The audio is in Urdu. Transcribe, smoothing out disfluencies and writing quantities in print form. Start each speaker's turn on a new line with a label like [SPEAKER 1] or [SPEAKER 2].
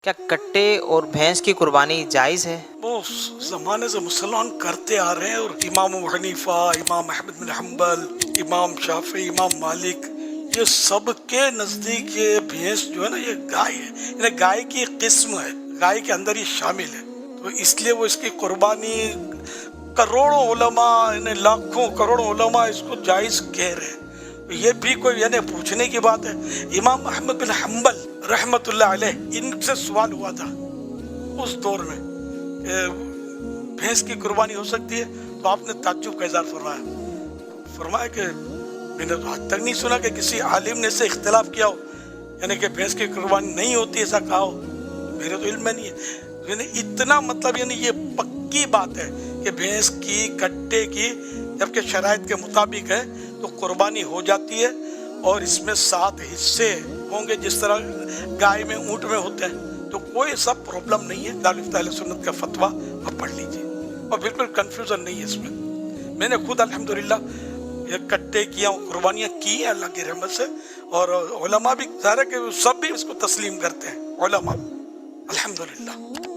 [SPEAKER 1] کیا کٹے اور بھینس کی قربانی جائز ہے؟
[SPEAKER 2] وہ زمانے سے مسلمان کرتے آ رہے ہیں، اور امام ابو حنیفہ، امام احمد بن حنبل، امام شافعی، امام مالک، یہ سب کے نزدیک یہ بھینس جو ہے نا، یہ گائے ہے، یعنی گائے کی ایک قسم ہے، گائے کے اندر یہ شامل ہے، تو اس لیے وہ اس کی قربانی کروڑوں علماء، یعنی لاکھوں کروڑوں علماء اس کو جائز کہہ رہے ہیں۔ یہ بھی کوئی یعنی پوچھنے کی بات ہے؟ امام احمد بن حنبل رحمت اللہ علیہ، ان سے سوال ہوا تھا اس دور میں کہ بھینس کی قربانی ہو سکتی ہے، تو آپ نے تعجب کا اظہار فرمایا کہ میں نے تو آج تک نہیں سنا کہ کسی عالم نے اس سے اختلاف کیا ہو، یعنی کہ بھینس کی قربانی نہیں ہوتی ایسا کہا ہو، میرے تو علم میں نہیں ہے، یعنی اتنا مطلب یعنی یہ پکی بات ہے کہ بھینس کی، کٹے کی جبکہ شرائط کے مطابق ہے تو قربانی ہو جاتی ہے، اور اس میں 7 حصے ہوں گے جس طرح گائے میں، اونٹ میں ہوتے ہیں، تو کوئی سب پرابلم نہیں ہے۔ دارالفتہ اہل سنت کا فتویٰ آپ پڑھ لیجیے، اور بالکل کنفیوژن نہیں ہے اس میں نے خود الحمدللہ یہ کٹے کیا، قربانیاں کی ہیں اللہ کی رحمت سے، اور علماء بھی ظاہر ہے کہ سب بھی اس کو تسلیم کرتے ہیں، علماء الحمدللہ۔